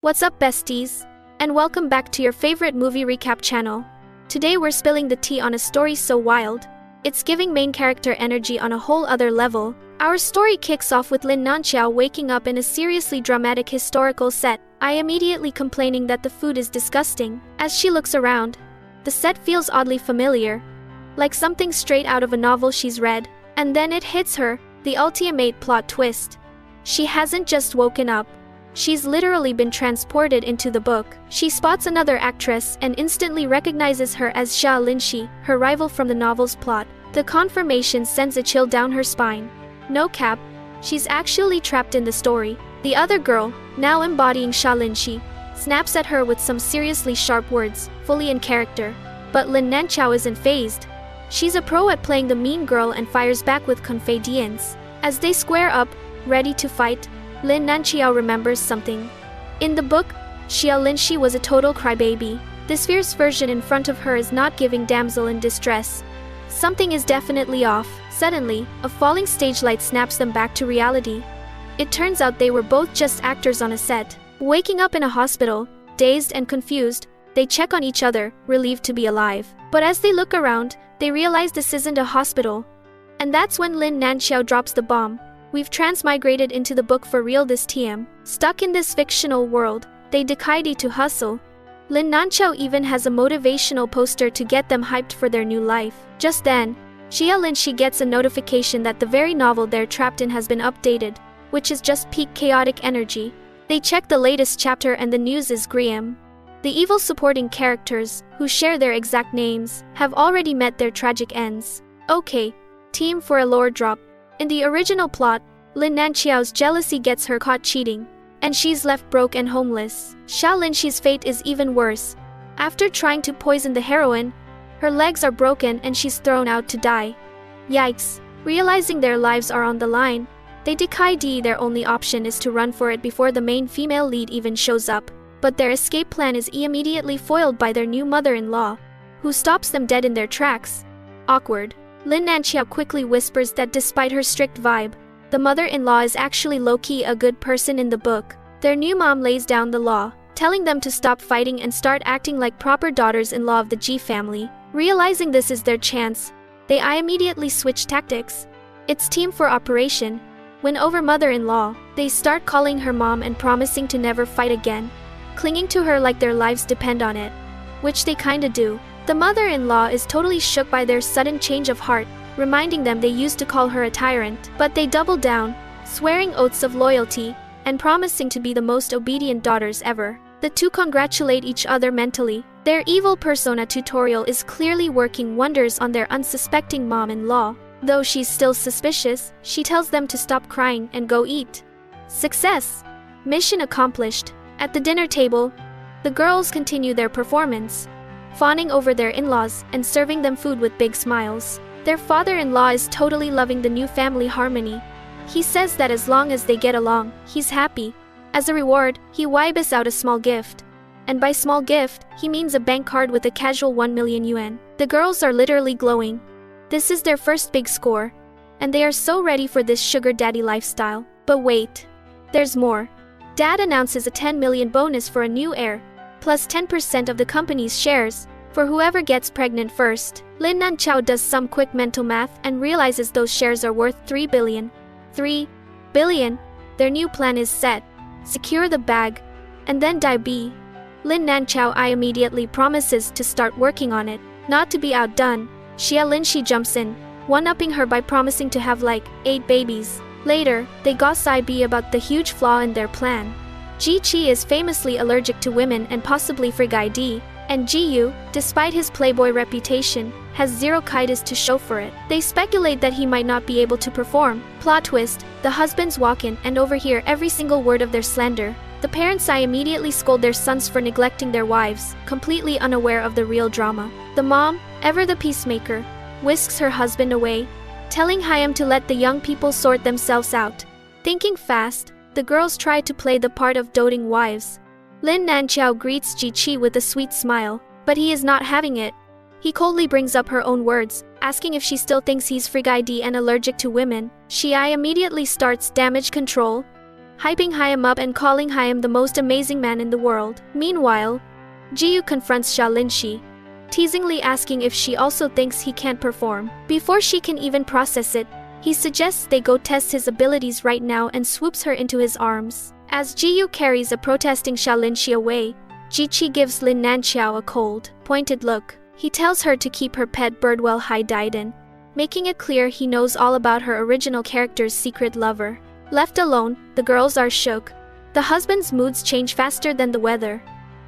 What's up, besties? And welcome back to your favorite movie recap channel. Today we're spilling the tea on a story so wild, it's giving main character energy on a whole other level. Our story kicks off with Lin Nanqiao waking up in a seriously dramatic historical set, immediately complaining that the food is disgusting. As she looks around, the set feels oddly familiar, like something straight out of a novel she's read. And then it hits her, the ultimate plot twist. She hasn't just woken up. She's literally been transported into the book. She spots another actress and instantly recognizes her as Xia Linxi, her rival from the novel's plot. The confirmation sends a chill down her spine. No cap, she's actually trapped in the story. The other girl, now embodying Xia Linxi, snaps at her with some seriously sharp words, fully in character. But Lin Nanqiao isn't fazed. She's a pro at playing the mean girl and fires back with confidence. As they square up, ready to fight, Lin Nanqiao remembers something. In the book, Xia Linxi was a total crybaby. This fierce version in front of her is not giving damsel in distress. Something is definitely off. Suddenly, a falling stage light snaps them back to reality. It turns out they were both just actors on a set. Waking up in a hospital, dazed and confused, they check on each other, relieved to be alive. But as they look around, they realize this isn't a hospital. And that's when Lin Nanqiao drops the bomb. We've transmigrated into the book for real this TM. Stuck in this fictional world, they decide to hustle. Lin Nanqiao even has a motivational poster to get them hyped for their new life. Just then, Xia Linxi gets a notification that the very novel they're trapped in has been updated, which is just peak chaotic energy. They check the latest chapter and the news is grim. The evil supporting characters, who share their exact names, have already met their tragic ends. Okay, team for a lore drop. In the original plot, Lin Nanqiao's jealousy gets her caught cheating, and she's left broke and homeless. Xia Linxi's fate is even worse. After trying to poison the heroine, her legs are broken and she's thrown out to die. Yikes. Realizing their lives are on the line, they decide their only option is to run for it before the main female lead even shows up. But their escape plan is immediately foiled by their new mother-in-law, who stops them dead in their tracks. Awkward. Lin Nanqiao quickly whispers that despite her strict vibe, the mother-in-law is actually low-key a good person in the book. Their new mom lays down the law, telling them to stop fighting and start acting like proper daughters-in-law of the Ji family. Realizing this is their chance, they immediately switch tactics. It's team for operation. When over mother-in-law, they start calling her mom and promising to never fight again, clinging to her like their lives depend on it, which they kinda do. The mother-in-law is totally shook by their sudden change of heart, reminding them they used to call her a tyrant. But they double down, swearing oaths of loyalty, and promising to be the most obedient daughters ever. The two congratulate each other mentally. Their evil persona tutorial is clearly working wonders on their unsuspecting mom-in-law. Though she's still suspicious, she tells them to stop crying and go eat. Success! Mission accomplished. At the dinner table, the girls continue their performance, fawning over their in-laws and serving them food with big smiles. Their father-in-law is totally loving the new family harmony. He says that as long as they get along, he's happy. As a reward, he wibes out a small gift. And by small gift, he means a bank card with a casual 1 million yuan. The girls are literally glowing. This is their first big score, and they are so ready for this sugar daddy lifestyle. But wait, there's more. Dad announces a 10 million bonus for a new heir, plus 10% of the company's shares, for whoever gets pregnant first. Lin Nanqiao does some quick mental math and realizes those shares are worth 3 billion. 3 billion? Their new plan is set. Secure the bag, and then die B. Lin Nanqiao immediately promises to start working on it. Not to be outdone, Xia Linxi jumps in, one-upping her by promising to have like 8 babies. Later, they gossip about the huge flaw in their plan. Ji Qi is famously allergic to women and possibly frigid, and Ji Yu, despite his playboy reputation, has zero kindness to show for it. They speculate that he might not be able to perform. Plot twist, the husbands walk in and overhear every single word of their slander. The parents immediately scold their sons for neglecting their wives, completely unaware of the real drama. The mom, ever the peacemaker, whisks her husband away, telling Hyam to let the young people sort themselves out. Thinking fast, the girls try to play the part of doting wives. Lin Nanqiao greets Ji Qi with a sweet smile, but he is not having it. He coldly brings up her own words, asking if she still thinks he's frigid and allergic to women. She immediately starts damage control, hyping Hyam up and calling Hyam the most amazing man in the world. Meanwhile, Ji-yu confronts Xia Linshi, teasingly asking if she also thinks he can't perform. Before she can even process it, he suggests they go test his abilities right now and swoops her into his arms. As Ji-yu carries a protesting Xia Linshi away, Ji-chi gives Lin Nanqiao a cold, pointed look. He tells her to keep her pet bird well hidden, making it clear he knows all about her original character's secret lover. Left alone, the girls are shook. The husband's moods change faster than the weather.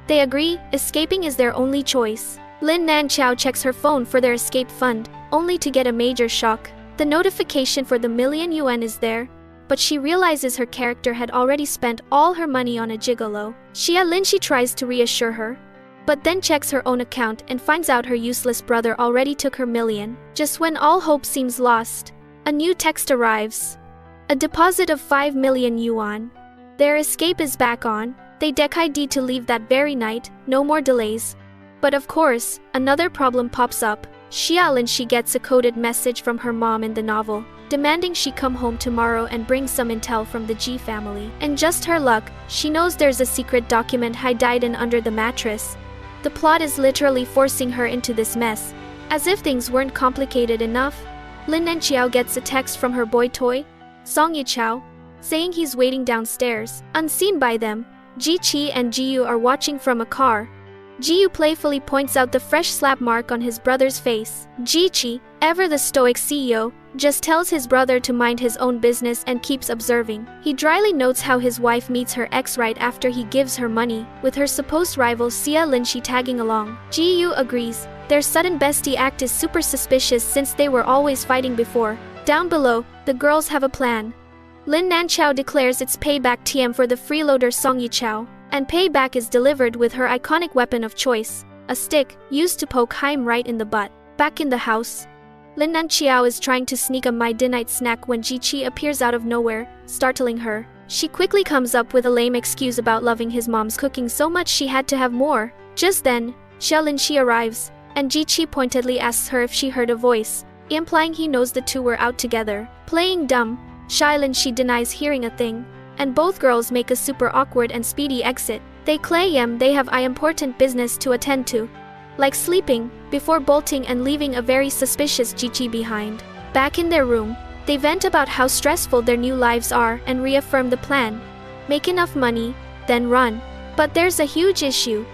They agree, escaping is their only choice. Lin Nanqiao checks her phone for their escape fund, only to get a major shock. The notification for the $1,000,000 is there, but she realizes her character had already spent all her money on a gigolo. Xia Linshi tries to reassure her, but then checks her own account and finds out her useless brother already took her million. Just when all hope seems lost, a new text arrives. A deposit of 5 million yuan. Their escape is back on. They decide to leave that very night, no more delays. But of course, another problem pops up. Xia Linshi gets a coded message from her mom in the novel, demanding she come home tomorrow and bring some intel from the Ji family. And just her luck, she knows there's a secret document hidden under the mattress. The plot is literally forcing her into this mess. As if things weren't complicated enough, Lin Nanqiao gets a text from her boy toy, Song Yichao, saying he's waiting downstairs. Unseen by them, Ji-chi and Ji-yu are watching from a car. Ji-yu playfully points out the fresh slap mark on his brother's face. Ji-chi, ever the stoic CEO, just tells his brother to mind his own business and keeps observing. He dryly notes how his wife meets her ex right after he gives her money, with her supposed rival Xia Linshi tagging along. Ji-yu agrees. Their sudden bestie act is super suspicious since they were always fighting before. Down below, the girls have a plan. Lin Nanqiao declares it's payback time for the freeloader Song Yichao, and payback is delivered with her iconic weapon of choice, a stick, used to poke Haim right in the butt. Back in the house, Lin Nanqiao is trying to sneak a midnight snack when Ji-chi appears out of nowhere, startling her. She quickly comes up with a lame excuse about loving his mom's cooking so much she had to have more. Just then, Xia Linshi arrives, and Ji-chi pointedly asks her if she heard a voice, implying he knows the two were out together. Playing dumb, Xia Linshi denies hearing a thing, and both girls make a super awkward and speedy exit. They claim they have important business to attend to, like sleeping, before bolting and leaving a very suspicious Ji-chi behind. Back in their room, they vent about how stressful their new lives are and reaffirm the plan. Make enough money, then run. But there's a huge issue.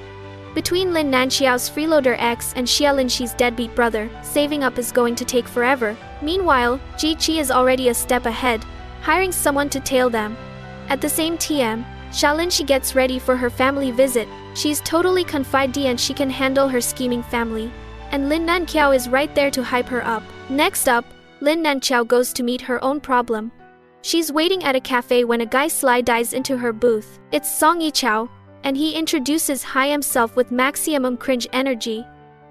Between Lin Nanqiao's freeloader ex and Xia Linshi's deadbeat brother, saving up is going to take forever. Meanwhile, Ji-chi is already a step ahead, hiring someone to tail them. At the same time, Xia Linshi gets ready for her family visit. She's totally confident and she can handle her scheming family. And Lin Nanqiao is right there to hype her up. Next up, Lin Nanqiao goes to meet her own problem. She's waiting at a cafe when a guy dives into her booth. It's Song Yichao, and he introduces himself with maximum cringe energy.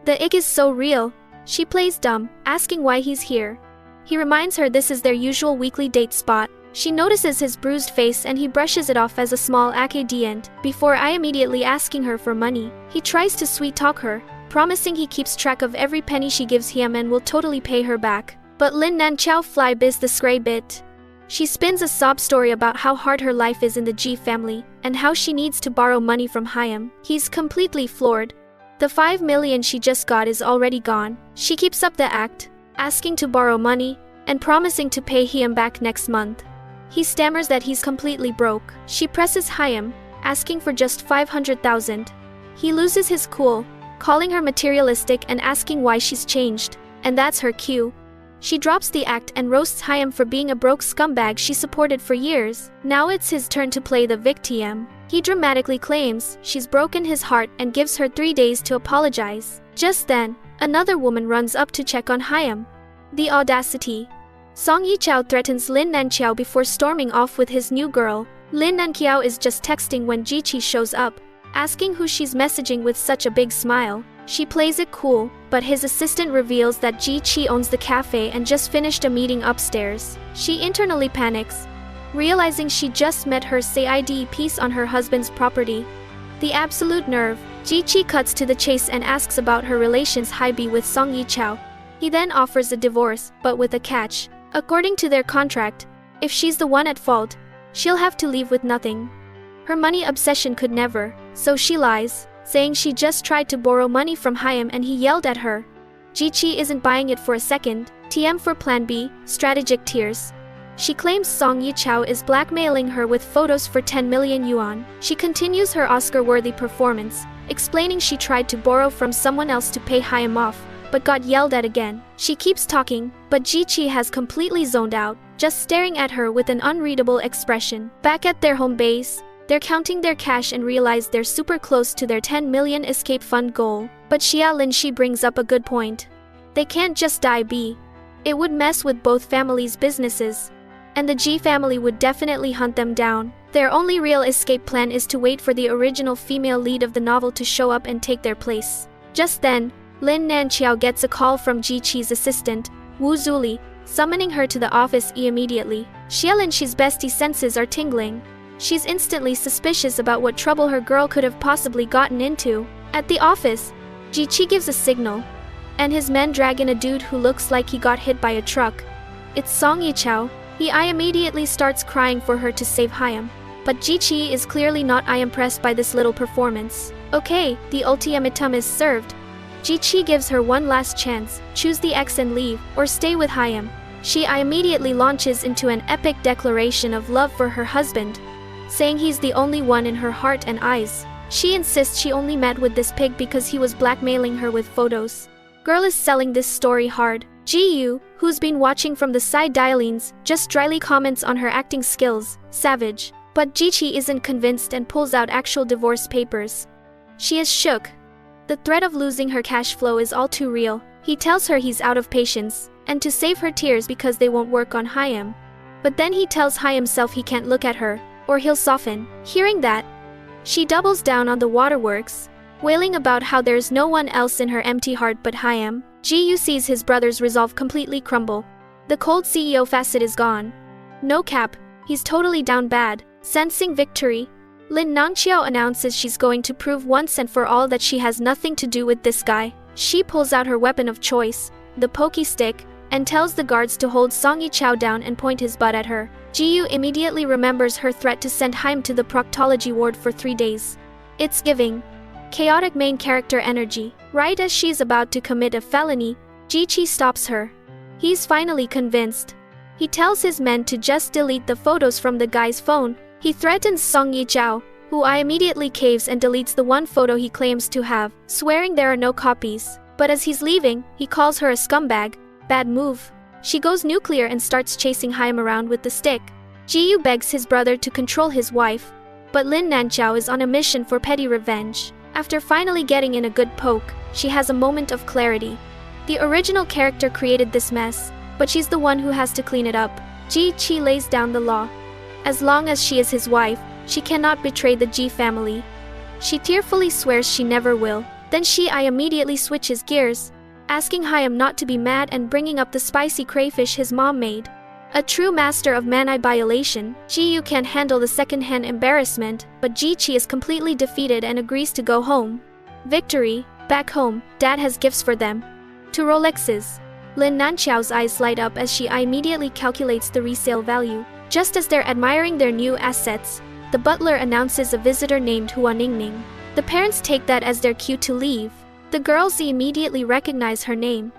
The ick is so real. She plays dumb, asking why he's here. He reminds her this is their usual weekly date spot. She notices his bruised face and he brushes it off as a small accident, before immediately asking her for money. He tries to sweet-talk her, promising he keeps track of every penny she gives him and will totally pay her back. But Lin Nanqiao flies the scray bit. She spins a sob story about how hard her life is in the Ji family, and how she needs to borrow money from Hyam. He's completely floored. The 5 million she just got is already gone. She keeps up the act, asking to borrow money, and promising to pay him back next month. He stammers that he's completely broke. She presses Hyam, asking for just 500,000. He loses his cool, calling her materialistic and asking why she's changed. And that's her cue. She drops the act and roasts Hyam for being a broke scumbag she supported for years. Now it's his turn to play the victim. He dramatically claims she's broken his heart and gives her 3 days to apologize. Just then, another woman runs up to check on Hyam. The audacity. Song Yichao threatens Lin Nanqiao before storming off with his new girl. Lin Nanqiao is just texting when Ji-chi shows up, asking who she's messaging with such a big smile. She plays it cool, but his assistant reveals that Ji-chi owns the cafe and just finished a meeting upstairs. She internally panics, realizing she just met her side piece on her husband's property. The absolute nerve. Ji-chi cuts to the chase and asks about her relations with Song Yichao. He then offers a divorce, but with a catch. According to their contract, if she's the one at fault, she'll have to leave with nothing. Her money obsession could never, so she lies, saying she just tried to borrow money from Hyam and he yelled at her. Ji-chi isn't buying it for a second, TM for plan B, strategic tears. She claims Song Yi-chao is blackmailing her with photos for 10 million yuan. She continues her Oscar-worthy performance, explaining she tried to borrow from someone else to pay Hyam off, but got yelled at again. She keeps talking, but Ji-chi has completely zoned out, just staring at her with an unreadable expression. Back at their home base, they're counting their cash and realize they're super close to their 10 million escape fund goal. But Xia Linshi brings up a good point. They can't just die B. It would mess with both families' businesses. And the Ji family would definitely hunt them down. Their only real escape plan is to wait for the original female lead of the novel to show up and take their place. Just then, Lin Nanqiao gets a call from Ji-chi's assistant, Wu Zuli, summoning her to the office immediately. Xia Linshi's bestie senses are tingling. She's instantly suspicious about what trouble her girl could have possibly gotten into. At the office, Ji-chi gives a signal, and his men drag in a dude who looks like he got hit by a truck. It's Song Yi-chao. I immediately starts crying for her to save Hyam. But Ji-chi is clearly not impressed by this little performance. Okay, the ultimatum is served. Ji-chi gives her one last chance, choose the X and leave, or stay with Hyam. She immediately launches into an epic declaration of love for her husband, saying he's the only one in her heart and eyes. She insists she only met with this pig because he was blackmailing her with photos. Girl is selling this story hard. Ji-yu, who's been watching from the sidelines, just dryly comments on her acting skills, savage. But Ji-chi isn't convinced and pulls out actual divorce papers. She is shook. The threat of losing her cash flow is all too real. He tells her he's out of patience, and to save her tears because they won't work on Hyam. But then he tells Hyam himself he can't look at her, or he'll soften. Hearing that, she doubles down on the waterworks, wailing about how there's no one else in her empty heart but Hyam. Ji-yu sees his brother's resolve completely crumble. The cold CEO facet is gone. No cap, he's totally down bad. Sensing victory, Lin Nangqiao announces she's going to prove once and for all that she has nothing to do with this guy. She pulls out her weapon of choice, the pokey stick, and tells the guards to hold Song Yi-chao down and point his butt at her. Ji-yu immediately remembers her threat to send Hyam to the proctology ward for 3 days. It's giving chaotic main character energy. Right as she's about to commit a felony, Ji-chi stops her. He's finally convinced. He tells his men to just delete the photos from the guy's phone. He threatens Song Yi-chao, who immediately caves and deletes the one photo he claims to have, swearing there are no copies. But as he's leaving, he calls her a scumbag. Bad move. She goes nuclear and starts chasing Hyam around with the stick. Ji-yu begs his brother to control his wife, but Lin Nanqiao is on a mission for petty revenge. After finally getting in a good poke, she has a moment of clarity. The original character created this mess, but she's the one who has to clean it up. Ji-chi lays down the law. As long as she is his wife, she cannot betray the Ji family. She tearfully swears she never will. Then she immediately switches gears, asking Hyam not to be mad and bringing up the spicy crayfish his mom made. A true master of man-violation, Ji-yu can't handle the second-hand embarrassment, but Ji-chi is completely defeated and agrees to go home. Victory. Back home, Dad has gifts for them. 2 Rolexes. Lin Nanqiao's eyes light up as she immediately calculates the resale value. Just as they're admiring their new assets, the butler announces a visitor named Hua Ningning. The parents take that as their cue to leave. The girls immediately recognize her name.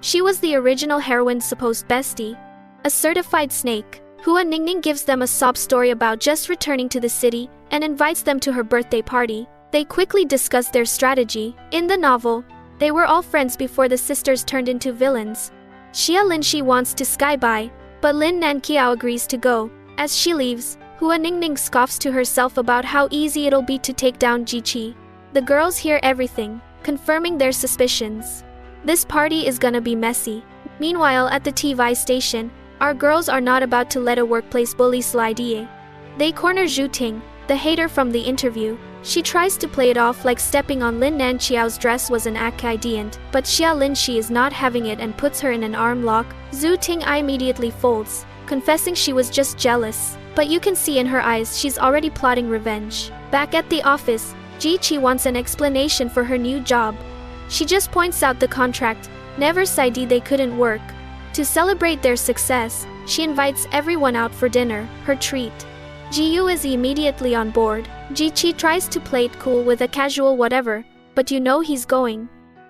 She was the original heroine's supposed bestie, a certified snake. Hua Ningning gives them a sob story about just returning to the city and invites them to her birthday party. They quickly discuss their strategy. In the novel, they were all friends before the sisters turned into villains. Xia Linshi wants to skyby, but Lin Nanqiao agrees to go. As she leaves, Hua Ningning scoffs to herself about how easy it'll be to take down Ji-chi. The girls hear everything, confirming their suspicions. This party is gonna be messy. Meanwhile, at the TV station, our girls are not about to let a workplace bully slide. They corner Zhu Ting, the hater from the interview. She tries to play it off like stepping on Lin Nanqiao's dress was an accident, but Xia Linshi is not having it and puts her in an arm lock. Zhu Ting immediately folds, confessing she was just jealous. But you can see in her eyes she's already plotting revenge. Back at the office, Ji-chi wants an explanation for her new job. She just points out the contract, never said they couldn't work. To celebrate their success, she invites everyone out for dinner, her treat. Ji-yu is immediately on board. Ji-chi tries to play it cool with a casual whatever, but you know he's going.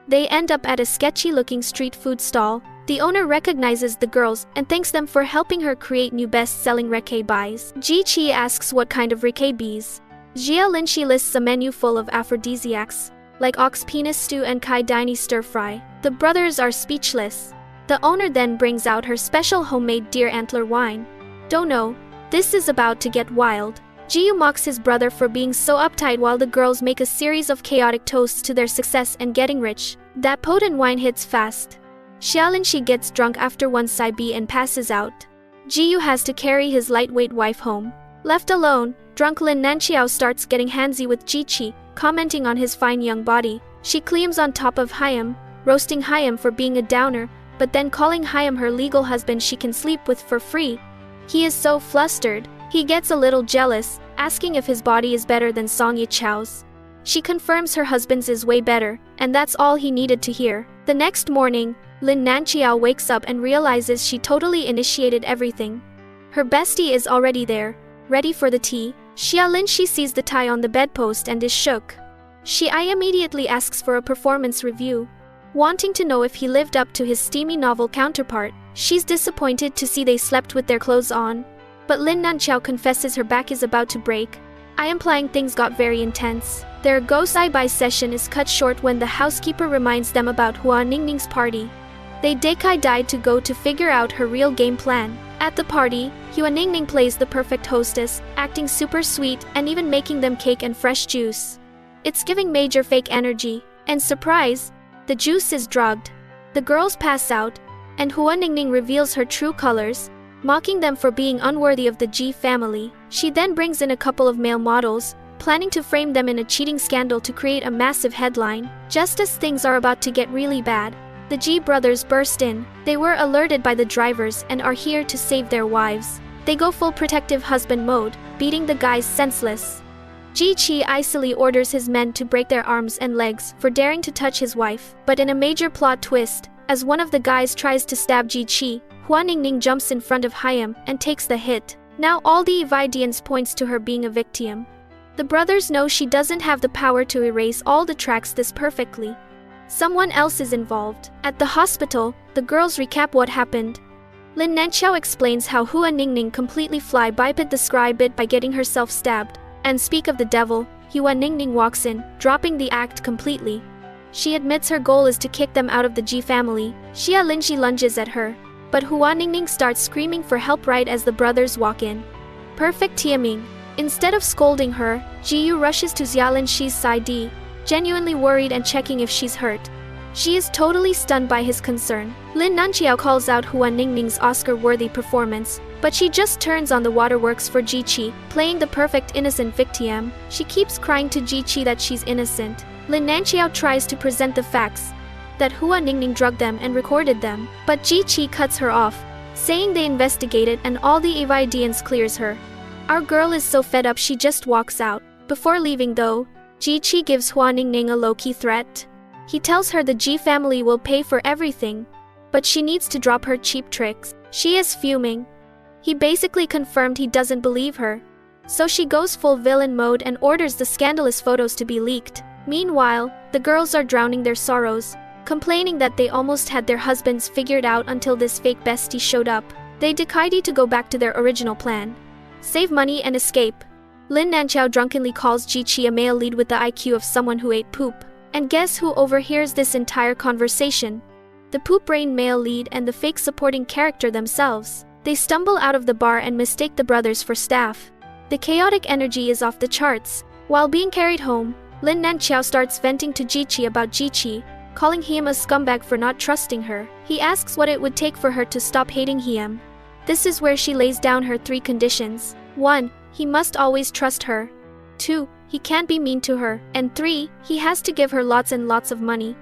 They end up at a sketchy-looking street food stall. The owner recognizes the girls and thanks them for helping her create new best-selling recipes. Ji-chi asks what kind of recipes. Jia Linshi lists a menu full of aphrodisiacs, like ox penis stew and kai dini stir-fry. The brothers are speechless. The owner then brings out her special homemade deer antler wine. Don't know. This is about to get wild. Ji-yu mocks his brother for being so uptight while the girls make a series of chaotic toasts to their success and getting rich. That potent wine hits fast. Xia Linshi gets drunk after one saibi and passes out. Ji-yu has to carry his lightweight wife home. Left alone, drunk Lin Nanqiao starts getting handsy with Ji-chi, commenting on his fine young body. She climbs on top of Hyam, roasting Hyam for being a downer, but then calling Hyam her legal husband she can sleep with for free. He is so flustered. He gets a little jealous, asking if his body is better than Song Yichao's. She confirms her husband's is way better, and that's all he needed to hear. The next morning, Lin Nanqiao wakes up and realizes she totally initiated everything. Her bestie is already there, ready for the tea. Xia Linshi sees the tie on the bedpost and is shook. She immediately asks for a performance review, wanting to know if he lived up to his steamy novel counterpart. She's disappointed to see they slept with their clothes on. But Lin Nanqiao confesses her back is about to break, implying things got very intense. Their go-sai-bai session is cut short when the housekeeper reminds them about Hua Ningning's party. They Deikai died to go to figure out her real game plan. At the party, Hua Ningning plays the perfect hostess, acting super sweet and even making them cake and fresh juice. It's giving major fake energy, and surprise, the juice is drugged. The girls pass out, and Hua Ningning reveals her true colors, mocking them for being unworthy of the Ji family. She then brings in a couple of male models, planning to frame them in a cheating scandal to create a massive headline. Just as things are about to get really bad, the Ji brothers burst in. They were alerted by the drivers and are here to save their wives. They go full protective husband mode, beating the guys senseless. Ji-chi icily orders his men to break their arms and legs for daring to touch his wife. But in a major plot twist, as one of the guys tries to stab Ji-chi, Hua Ningning jumps in front of Hyam and takes the hit. Now all the evidence points to her being a victim. The brothers know she doesn't have the power to erase all the tracks this perfectly. Someone else is involved. At the hospital, the girls recap what happened. Lin Nanqiao explains how Hua Ningning completely fly-bypassed the scribe bit by getting herself stabbed. And speak of the devil, Hua Ningning walks in, dropping the act completely. She admits her goal is to kick them out of the Ji family. Xia Linshi lunges at her, but Hua Ningning starts screaming for help right as the brothers walk in. Perfect timing. Instead of scolding her, Ji-yu rushes to Xia Linshi's side, genuinely worried and checking if she's hurt. She is totally stunned by his concern. Lin Nanqiao calls out Hua Ningning's Oscar-worthy performance, but she just turns on the waterworks for Ji-chi, playing the perfect innocent victim. She keeps crying to Ji-chi that she's innocent. Lin Nanqiao tries to present the facts, that Hua Ningning drugged them and recorded them, but Ji-chi cuts her off, saying they investigated and all the evidence clears her. Our girl is so fed up she just walks out. Before leaving though, Ji-chi gives Hua Ningning a low-key threat. He tells her the Ji family will pay for everything, but she needs to drop her cheap tricks. She is fuming. He basically confirmed he doesn't believe her. So she goes full villain mode and orders the scandalous photos to be leaked. Meanwhile, the girls are drowning their sorrows, complaining that they almost had their husbands figured out until this fake bestie showed up. They decide to go back to their original plan. Save money and escape. Lin Nanqiao drunkenly calls Ji-chi a male lead with the IQ of someone who ate poop. And guess who overhears this entire conversation? The poop-brain male lead and the fake supporting character themselves. They stumble out of the bar and mistake the brothers for staff. The chaotic energy is off the charts. While being carried home, Lin Nanqiao starts venting to Ji-chi about Ji-chi, calling him a scumbag for not trusting her. He asks what it would take for her to stop hating him. This is where she lays down her 3 conditions. 1. He must always trust her. 2. He can't be mean to her. And 3. He has to give her lots and lots of money.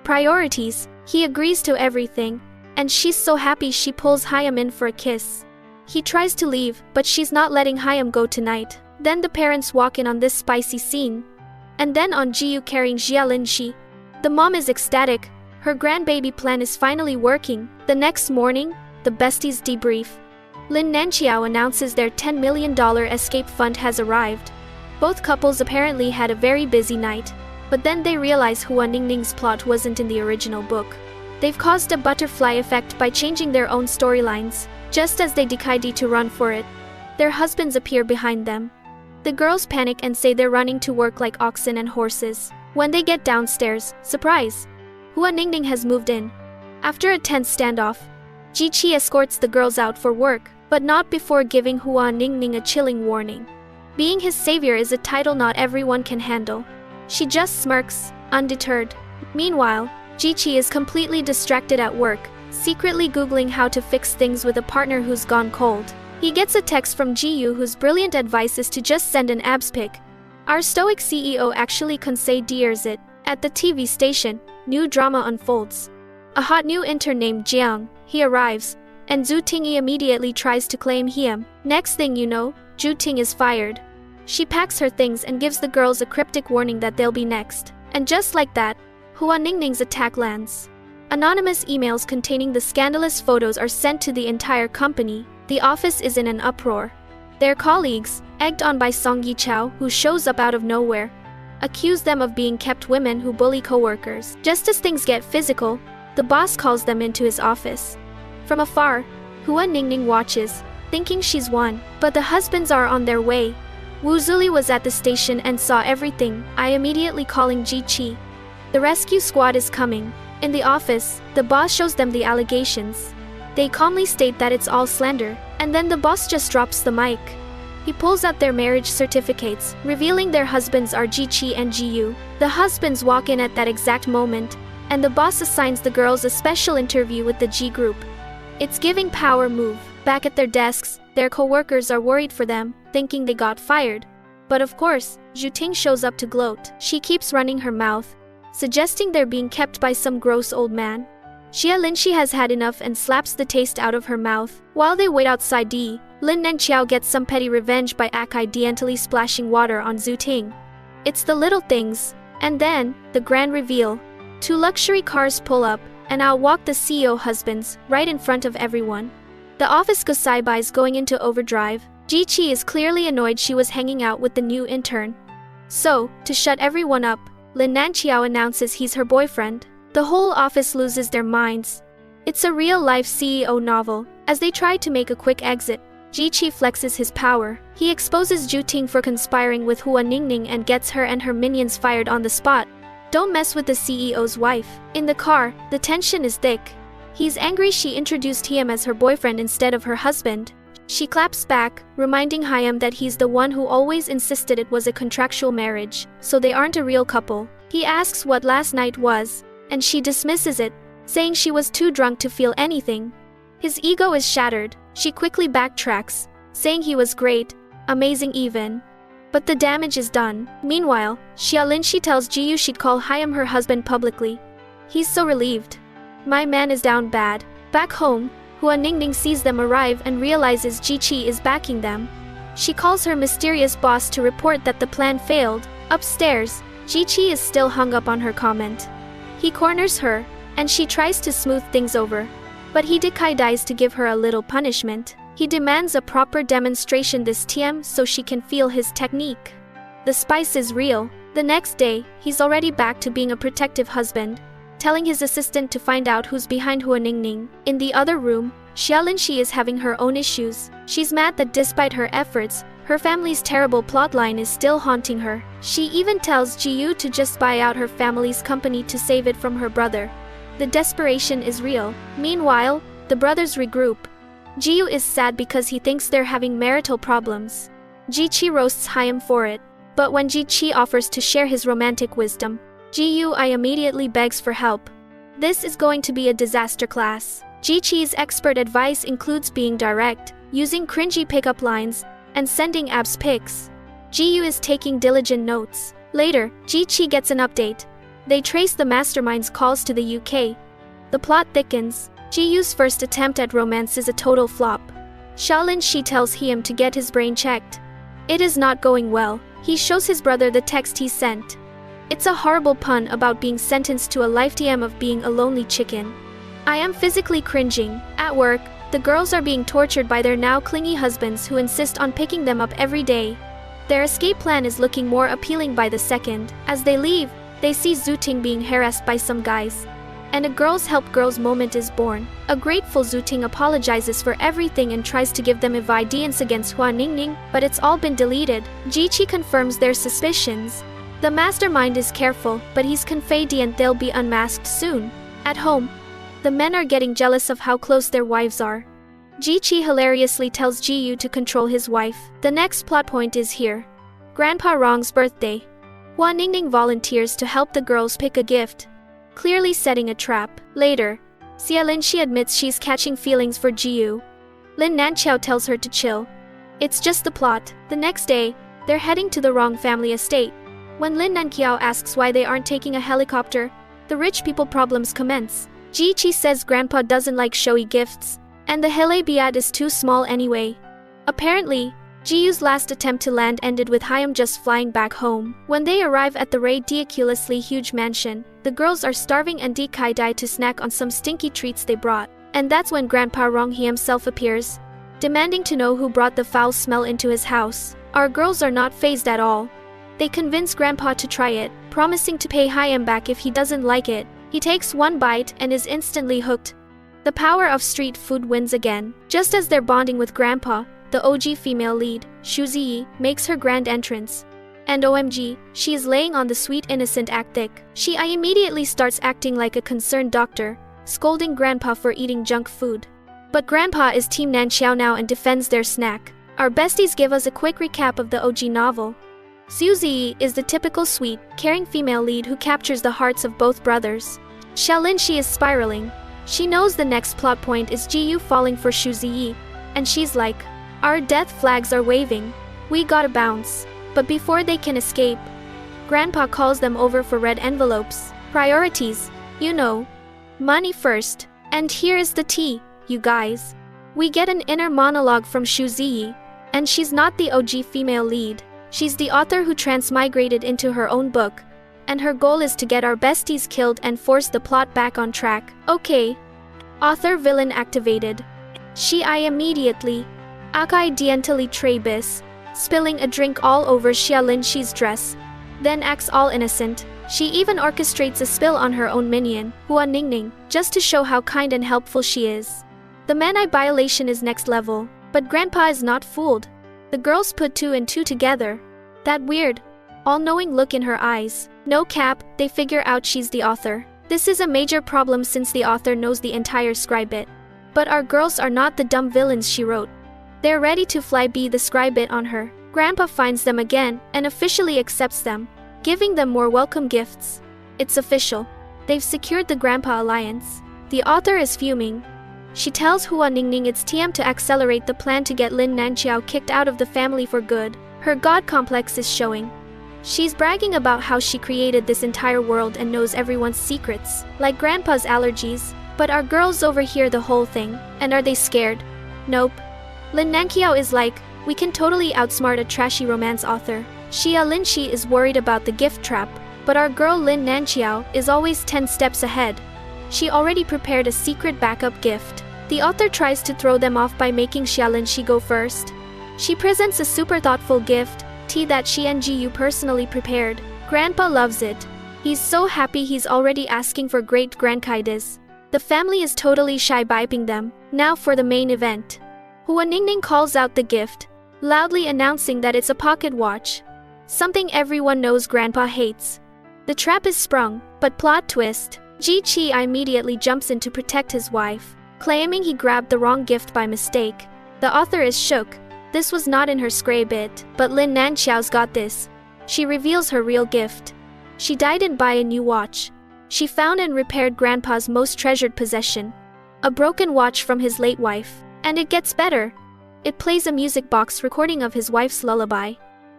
Priorities. He agrees to everything. And she's so happy she pulls Hyam in for a kiss. He tries to leave, but she's not letting Hyam go tonight. Then the parents walk in on this spicy scene. And then on Ji-yu carrying Xia Linshi. The mom is ecstatic. Her grandbaby plan is finally working. The next morning, the besties debrief. Lin Nanqiao announces their $10 million escape fund has arrived. Both couples apparently had a very busy night, but then they realize Hua Ningning's plot wasn't in the original book. They've caused a butterfly effect by changing their own storylines, just as they decide to run for it. Their husbands appear behind them. The girls panic and say they're running to work like oxen and horses. When they get downstairs, surprise! Hua Ningning has moved in. After a tense standoff, Ji Qi escorts the girls out for work, but not before giving Hua Ningning a chilling warning. Being his savior is a title not everyone can handle. She just smirks, undeterred. Meanwhile, Ji Qi is completely distracted at work, secretly googling how to fix things with a partner who's gone cold. He gets a text from Ji Yu whose brilliant advice is to just send an abs pic. Our stoic CEO actually concedes it. At the TV station, new drama unfolds. A hot new intern named Jiang, he arrives, and Zhu Tingyi immediately tries to claim him. Next thing you know, Zhu Ting is fired. She packs her things and gives the girls a cryptic warning that they'll be next. And just like that, Hua Ningning's attack lands. Anonymous emails containing the scandalous photos are sent to the entire company. The office is in an uproar. Their colleagues, egged on by Song Yichao, who shows up out of nowhere, accuse them of being kept women who bully co-workers. Just as things get physical, the boss calls them into his office. From afar, Hua Ningning watches, thinking she's won, but the husbands are on their way. Wu Zuli was at the station and saw everything, immediately calling Ji Qi. The rescue squad is coming. In the office, the boss shows them the allegations. They calmly state that it's all slander, and then the boss just drops the mic. He pulls out their marriage certificates, revealing their husbands are Ji Qi and Ji Yu. The husbands walk in at that exact moment, and the boss assigns the girls a special interview with the G group. It's giving power move. Back at their desks, their co-workers are worried for them, thinking they got fired. But of course, Zhu Ting shows up to gloat. She keeps running her mouth, suggesting they're being kept by some gross old man. Xia Linxi has had enough and slaps the taste out of her mouth. While they wait outside Lin Nanqiao gets some petty revenge by accidentally splashing water on Zhu Ting. It's the little things. And then, the grand reveal. 2 luxury cars pull up, and out walk the CEO husbands, right in front of everyone. The office Gosaibai is going into overdrive. Ji Qi is clearly annoyed she was hanging out with the new intern. So, to shut everyone up, Lin Nanqiao announces he's her boyfriend. The whole office loses their minds. It's a real-life CEO novel. As they try to make a quick exit, Ji Qi flexes his power. He exposes Zhu Ting for conspiring with Hua Ningning and gets her and her minions fired on the spot. Don't mess with the CEO's wife. In the car, the tension is thick. He's angry she introduced him as her boyfriend instead of her husband. She claps back, reminding Hyam that he's the one who always insisted it was a contractual marriage, so they aren't a real couple. He asks what last night was, and she dismisses it, saying she was too drunk to feel anything. His ego is shattered. She quickly backtracks, saying he was great, amazing even. But the damage is done. Meanwhile, Xia Linxi tells Ji Yu she'd call Hyam her husband publicly. He's so relieved. My man is down bad. Back home, Hua Ningning sees them arrive and realizes Ji Qi is backing them. She calls her mysterious boss to report that the plan failed. Upstairs, Ji Qi is still hung up on her comment. He corners her, and she tries to smooth things over. But he decides to give her a little punishment. He demands a proper demonstration this time so she can feel his technique. The spice is real. The next day, he's already back to being a protective husband, telling his assistant to find out who's behind Hua Ningning. In the other room, Xia Linxi is having her own issues. She's mad that despite her efforts, her family's terrible plotline is still haunting her. She even tells Ji Yu to just buy out her family's company to save it from her brother. The desperation is real. Meanwhile, the brothers regroup. Ji Yu is sad because he thinks they're having marital problems. Ji Qi roasts Hyam for it. But when Ji Qi offers to share his romantic wisdom, Ji Yu immediately begs for help. This is going to be a disaster class. Ji Qi's expert advice includes being direct, using cringy pickup lines, and sending abs pics. Ji Yu is taking diligent notes. Later, Ji Qi gets an update. They trace the mastermind's calls to the UK. The plot thickens. Ji Yu's first attempt at romance is a total flop. Xia Linxi tells him to get his brain checked. It is not going well. He shows his brother the text he sent. It's a horrible pun about being sentenced to a lifetime of being a lonely chicken. I am physically cringing. At work, The girls are being tortured by their now clingy husbands who insist on picking them up every day. Their escape plan is looking more appealing by the second. As they leave, they see Zhu Ting being harassed by some guys. And a girls help girls moment is born. A grateful Zhu Ting apologizes for everything and tries to give them evidence against Hua Ningning, but it's all been deleted. Jiqi confirms their suspicions. The mastermind is careful, but he's confident they'll be unmasked soon. At home, the men are getting jealous of how close their wives are. Jiqi hilariously tells Jiyu to control his wife. The next plot point is here. Grandpa Rong's birthday. Hua Ningning volunteers to help the girls pick a gift, clearly setting a trap. Later, Xia Linxi admits she's catching feelings for Jiyu. Lin Nanqiao tells her to chill. It's just the plot. The next day, they're heading to the Rong family estate. When Lin Nanqiao asks why they aren't taking a helicopter, the rich people problems commence. Jiqi says Grandpa doesn't like showy gifts, and the helibiad is too small anyway. Apparently, Jiyu's last attempt to land ended with Hyam just flying back home. When they arrive at the ridiculously huge mansion, the girls are starving and Kai die to snack on some stinky treats they brought. And that's when Grandpa Rong himself appears, demanding to know who brought the foul smell into his house. Our girls are not fazed at all. They convince Grandpa to try it, promising to pay Hyam back if he doesn't like it. He takes one bite and is instantly hooked. The power of street food wins again. Just as they're bonding with Grandpa, the OG female lead, Xu Ziyi, makes her grand entrance. And OMG, she is laying on the sweet innocent act thick. She immediately starts acting like a concerned doctor, scolding Grandpa for eating junk food. But Grandpa is Team Nanqiao now and defends their snack. Our besties give us a quick recap of the OG novel. Xu Ziyi is the typical sweet, caring female lead who captures the hearts of both brothers. Xiaolinxi is spiraling. She knows the next plot point is Jiyu falling for Xu Ziyi, and she's like, our death flags are waving. We gotta bounce. But before they can escape, Grandpa calls them over for red envelopes. Priorities, you know. Money first. And here is the tea, you guys. We get an inner monologue from Xu Ziyi, and she's not the OG female lead. She's the author who transmigrated into her own book, and her goal is to get our besties killed and force the plot back on track. Okay. Author villain activated. She immediately accidentally trebis, spilling a drink all over Xiaolinxi's dress, then acts all innocent. She even orchestrates a spill on her own minion, Hua Ningning, just to show how kind and helpful she is. The man-eye violation is next level, but Grandpa is not fooled. The girls put two and two together. That weird, all-knowing look in her eyes. No cap, they figure out she's the author. This is a major problem since the author knows the entire scribit. But our girls are not the dumb villains she wrote. They're ready to fly be the scribit on her. Grandpa finds them again and officially accepts them, giving them more welcome gifts. It's official. They've secured the Grandpa alliance. The author is fuming. She tells Hua Ningning it's time to accelerate the plan to get Lin Nanqiao kicked out of the family for good. Her god complex is showing. She's bragging about how she created this entire world and knows everyone's secrets, like Grandpa's allergies. But our girls overhear the whole thing, and are they scared? Nope. Lin Nanqiao is like, we can totally outsmart a trashy romance author. Xia Linxi is worried about the gift trap, but our girl Lin Nanqiao is always 10 steps ahead. She already prepared a secret backup gift. The author tries to throw them off by making Xia Linxi go first. She presents a super thoughtful gift, tea that she and Jiyu personally prepared. Grandpa loves it. He's so happy he's already asking for great grandkiddes. The family is totally shy biping them. Now for the main event. Hua Ningning calls out the gift, loudly announcing that it's a pocket watch. Something everyone knows Grandpa hates. The trap is sprung, but plot twist. Ji Qi immediately jumps in to protect his wife, claiming he grabbed the wrong gift by mistake. The author is shook. This was not in her script, but Lin Nanqiao's got this. She reveals her real gift. She didn't buy a new watch. She found and repaired Grandpa's most treasured possession, a broken watch from his late wife. And it gets better. It plays a music box recording of his wife's lullaby.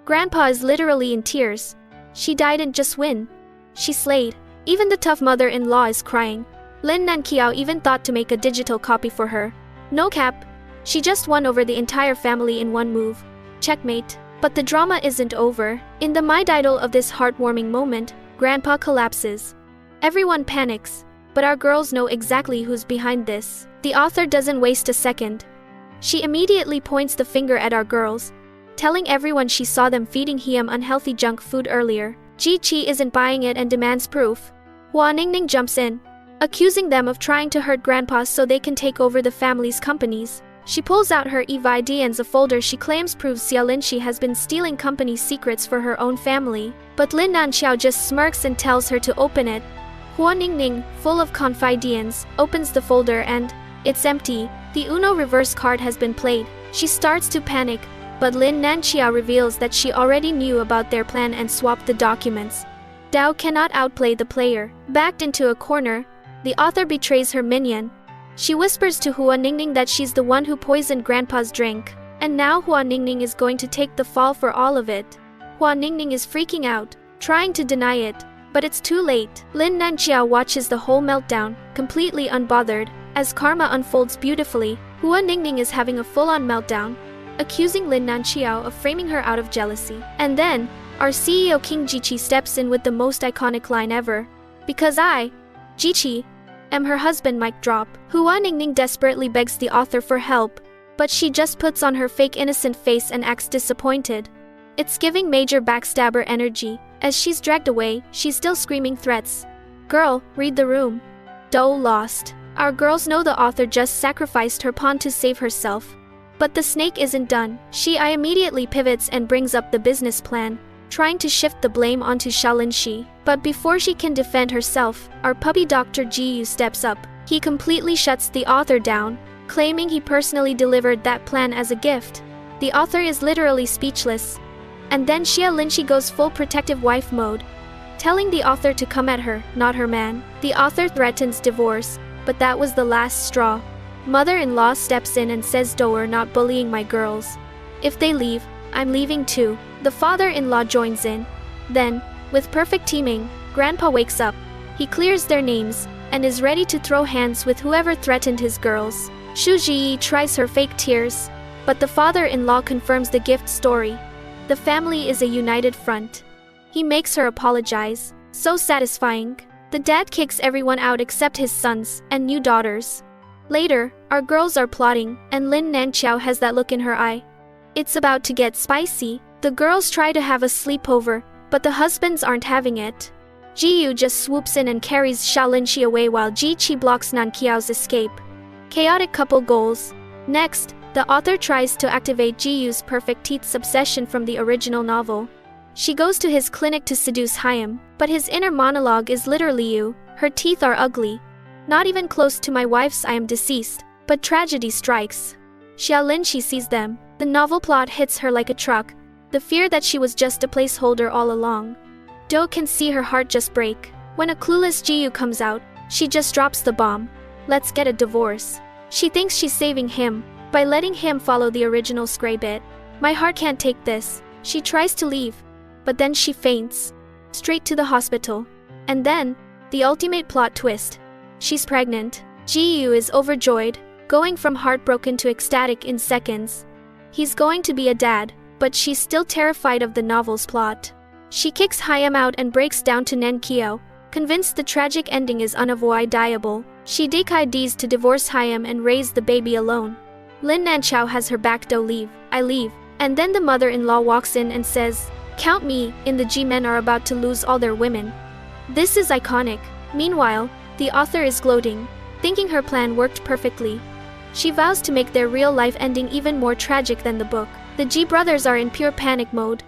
Grandpa is literally in tears. She didn't just win. She slayed. Even the tough mother-in-law is crying. Lin Nanqiao even thought to make a digital copy for her. No cap. She just won over the entire family in one move. Checkmate. But the drama isn't over. In the middle of this heartwarming moment, Grandpa collapses. Everyone panics. But our girls know exactly who's behind this. The author doesn't waste a second. She immediately points the finger at our girls, telling everyone she saw them feeding him unhealthy junk food earlier. Ji-chi isn't buying it and demands proof. Hua Ningning jumps in, accusing them of trying to hurt Grandpa so they can take over the family's companies. She pulls out her EVID and a folder she claims proves Xia Linshi has been stealing company secrets for her own family. But Lin Nanxiao just smirks and tells her to open it. Hua Ningning, full of confidence, opens the folder and it's empty. The Uno reverse card has been played. She starts to panic, but Lin Nanxiao reveals that she already knew about their plan and swapped the documents. Dao cannot outplay the player. Backed into a corner, the author betrays her minion. She whispers to Hua Ningning that she's the one who poisoned Grandpa's drink, and now Hua Ningning is going to take the fall for all of it. Hua Ningning is freaking out, trying to deny it, but it's too late. Lin Nanxiao watches the whole meltdown, completely unbothered. As karma unfolds beautifully, Hua Ningning is having a full-on meltdown, accusing Lin Nanxiao of framing her out of jealousy. And then, our CEO King Jiqi steps in with the most iconic line ever. Because I, Jiqi, am her husband. Mic drop. Hua Ningning desperately begs the author for help, but she just puts on her fake innocent face and acts disappointed. It's giving major backstabber energy. As she's dragged away, she's still screaming threats. Girl, read the room. Dou lost. Our girls know the author just sacrificed her pawn to save herself. But the snake isn't done. I immediately pivots and brings up the business plan, trying to shift the blame onto Xia Linshi. But before she can defend herself, our puppy Dr. Jiyu steps up. He completely shuts the author down, claiming he personally delivered that plan as a gift. The author is literally speechless. And then Xia Linshi goes full protective wife mode, telling the author to come at her, not her man. The author threatens divorce, but that was the last straw. Mother-in-law steps in and says Doer not bullying my girls. If they leave, I'm leaving too. The father-in-law joins in. Then, with perfect teaming, Grandpa wakes up. He clears their names, and is ready to throw hands with whoever threatened his girls. Shu Jiyi tries her fake tears, but the father-in-law confirms the gift story. The family is a united front. He makes her apologize. So satisfying. The dad kicks everyone out except his sons and new daughters. Later, our girls are plotting, and Lin Nanxiao has that look in her eye. It's about to get spicy. The girls try to have a sleepover, but the husbands aren't having it. Jiyu just swoops in and carries Xia Linshi away while Ji-chi blocks Nanqiao's escape. Chaotic couple goals. Next, the author tries to activate Jiyu's perfect teeth's obsession from the original novel. She goes to his clinic to seduce Hyam, but his inner monologue is literally you. Her teeth are ugly. Not even close to my wife's. I am deceased. But tragedy strikes. Xia Linshi sees them. The novel plot hits her like a truck. The fear that she was just a placeholder all along. Do can see her heart just break. When a clueless Jiyu comes out, she just drops the bomb. Let's get a divorce. She thinks she's saving him by letting him follow the original Scray bit. My heart can't take this. She tries to leave, but then she faints. Straight to the hospital. And then, the ultimate plot twist. She's pregnant. Jiyu is overjoyed, going from heartbroken to ecstatic in seconds. He's going to be a dad, but she's still terrified of the novel's plot. She kicks Hyam out and breaks down to Nanqiao, convinced the tragic ending is unavoidable. She decides to divorce Hyam and raise the baby alone. Lin Nanxiao has her back. Do leave. I leave. And then the mother-in-law walks in and says, "Count me in." The G-men are about to lose all their women. This is iconic. Meanwhile, the author is gloating, thinking her plan worked perfectly. She vows to make their real-life ending even more tragic than the book. The Ji brothers are in pure panic mode.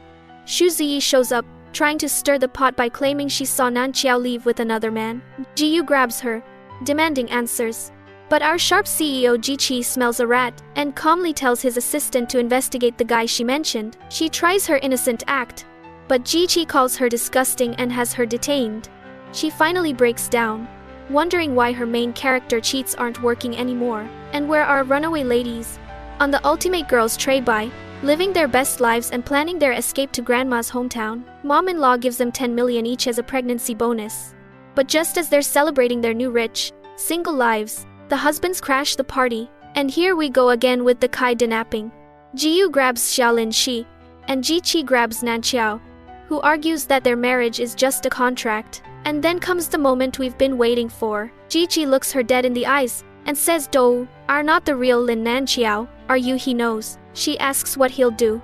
Shu Ziyi shows up, trying to stir the pot by claiming she saw Nanqiao leave with another man. Jiyu grabs her, demanding answers. But our sharp CEO Ji-chi smells a rat and calmly tells his assistant to investigate the guy she mentioned. She tries her innocent act, but Ji-chi calls her disgusting and has her detained. She finally breaks down, wondering why her main character cheats aren't working anymore. And where are runaway ladies? On the ultimate girls tray by, living their best lives and planning their escape to grandma's hometown. Mom-in-law gives them 10 million each as a pregnancy bonus. But just as they're celebrating their new rich, single lives, the husbands crash the party. And here we go again with the kidnapping. Jiyu grabs Xia Linshi, and Ji-chi grabs Nanqiao, who argues that their marriage is just a contract. And then comes the moment we've been waiting for. Ji-chi looks her dead in the eyes, and says Do are not the real Lin Nanqiao, are you? He knows. She asks what he'll do.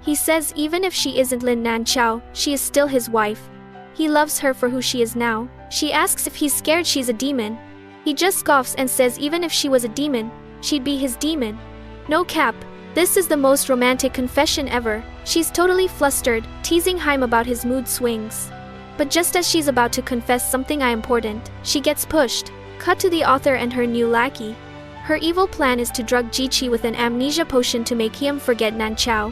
He says even if she isn't Lin Nanqiao, she is still his wife. He loves her for who she is now. She asks if he's scared she's a demon. He just scoffs and says even if she was a demon, she'd be his demon. No cap. This is the most romantic confession ever. She's totally flustered, teasing Haim about his mood swings. But just as she's about to confess something important, she gets pushed. Cut to the author and her new lackey. Her evil plan is to drug Jiqi with an amnesia potion to make him forget Nanqiao.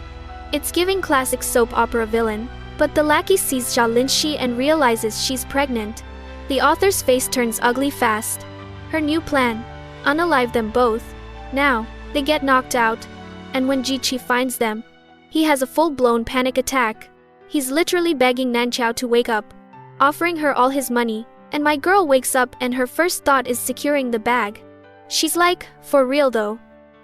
It's giving classic soap opera villain. But the lackey sees Xia Linshi and realizes she's pregnant. The author's face turns ugly fast. Her new plan: unalive them both. Now, they get knocked out. And when Jiqi finds them, he has a full-blown panic attack. He's literally begging Nanqiao to wake up, offering her all his money. And my girl wakes up and her first thought is securing the bag. She's like, for real though?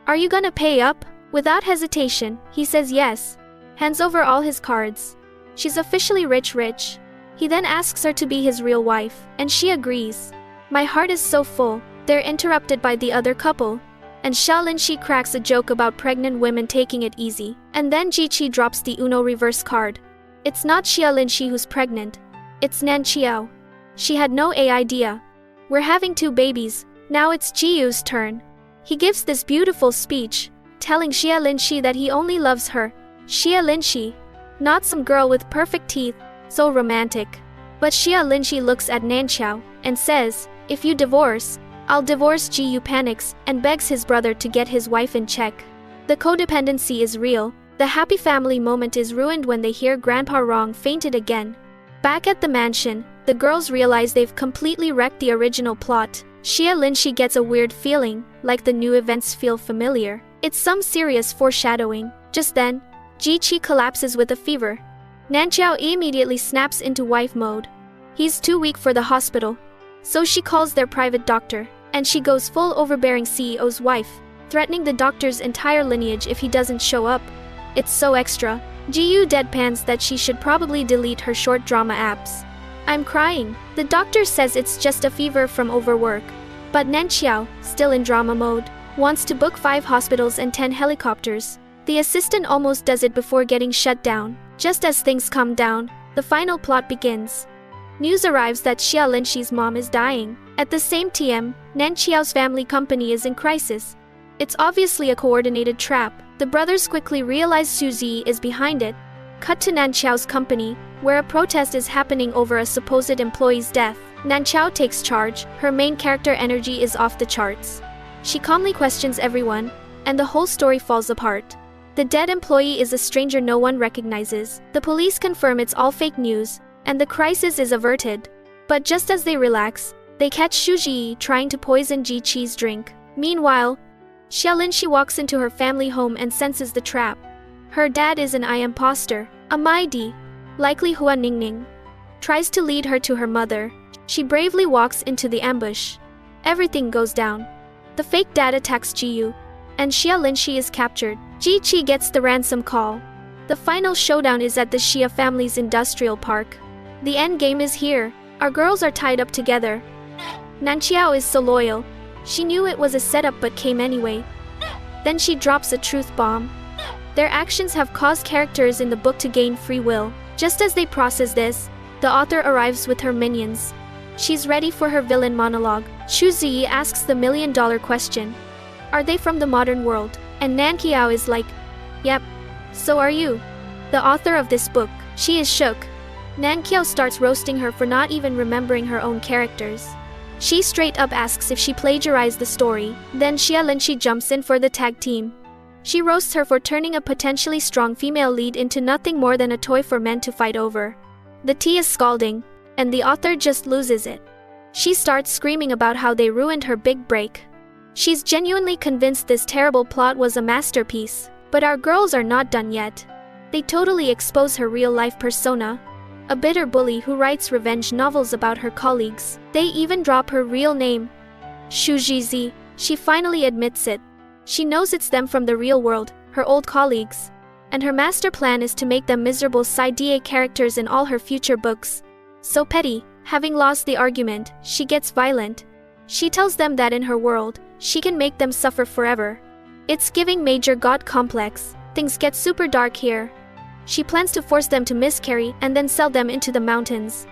Are you gonna pay up? Without hesitation, he says yes. Hands over all his cards. She's officially rich. He then asks her to be his real wife, and she agrees. My heart is so full. They're interrupted by the other couple. And Xia Linshi cracks a joke about pregnant women taking it easy. And then Jiqi drops the Uno reverse card. It's not Xia Linshi who's pregnant. It's Nanqiao. She had no idea. We're having 2 babies. Now it's Jiyu's turn. He gives this beautiful speech, telling Xia Linshi that he only loves her. Xia Linshi. Not some girl with perfect teeth. So romantic. But Xia Linshi looks at Nanqiao and says, if you divorce, I'll divorce Jiyu. Panics and begs his brother to get his wife in check. The codependency is real. The happy family moment is ruined when they hear Grandpa Rong fainted again. Back at the mansion, the girls realize they've completely wrecked the original plot. Xia Linshi gets a weird feeling, like the new events feel familiar. It's some serious foreshadowing. Just then, Jiqi collapses with a fever. Nanqiao immediately snaps into wife mode. He's too weak for the hospital. So she calls their private doctor, and she goes full overbearing CEO's wife, threatening the doctor's entire lineage if he doesn't show up. It's so extra. Jiyu deadpans that she should probably delete her short drama apps. I'm crying. The doctor says it's just a fever from overwork. But Nanqiao, still in drama mode, wants to book 5 hospitals and 10 helicopters. The assistant almost does it before getting shut down. Just as things calm down, the final plot begins. News arrives that Xia Linshi's mom is dying. At the same time, Nanqiao's family company is in crisis. It's obviously a coordinated trap. The brothers quickly realize Xu Zi is behind it. Cut to Nanqiao's company, where a protest is happening over a supposed employee's death. Nanqiao takes charge. Her main character energy is off the charts. She calmly questions everyone, and the whole story falls apart. The dead employee is a stranger no one recognizes. The police confirm it's all fake news, and the crisis is averted. But just as they relax, they catch Xu Ji trying to poison Jiqi's drink. Meanwhile, Xia Linshi walks into her family home and senses the trap. Her dad is an imposter, a Maidi, likely Hua Ningning. Tries to lead her to her mother. She bravely walks into the ambush. Everything goes down. The fake dad attacks Jiyu, and Xia Linshi is captured. Jiqi gets the ransom call. The final showdown is at the Xia family's industrial park. The end game is here. Our girls are tied up together. Nanqiao is so loyal. She knew it was a setup but came anyway. Then she drops a truth bomb. Their actions have caused characters in the book to gain free will. Just as they process this, the author arrives with her minions. She's ready for her villain monologue. Xu Zi asks the million-dollar question. Are they from the modern world? And Nanqiao is like, yep. So are you. The author of this book. She is shook. Nanqiao starts roasting her for not even remembering her own characters. She straight up asks if she plagiarized the story. Then Xia Linshi jumps in for the tag team. She roasts her for turning a potentially strong female lead into nothing more than a toy for men to fight over. The tea is scalding, and the author just loses it. She starts screaming about how they ruined her big break. She's genuinely convinced this terrible plot was a masterpiece, but our girls are not done yet. They totally expose her real-life persona. A bitter bully who writes revenge novels about her colleagues. They even drop her real name, Xu Jizi. She finally admits it. She knows it's them from the real world, her old colleagues. And her master plan is to make them miserable side DA characters in all her future books. So petty. Having lost the argument, she gets violent. She tells them that in her world, she can make them suffer forever. It's giving major god complex. Things get super dark here. She plans to force them to miscarry and then sell them into the mountains.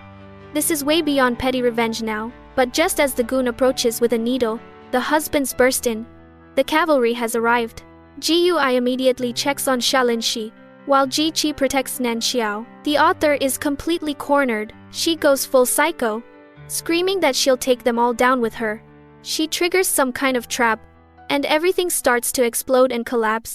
This is way beyond petty revenge now, but just as the goon approaches with a needle, the husbands burst in. The cavalry has arrived. Gui immediately checks on Shalinshi, while Ji Qi protects Nan Xiao. The author is completely cornered. She goes full psycho, screaming that she'll take them all down with her. She triggers some kind of trap, and everything starts to explode and collapse.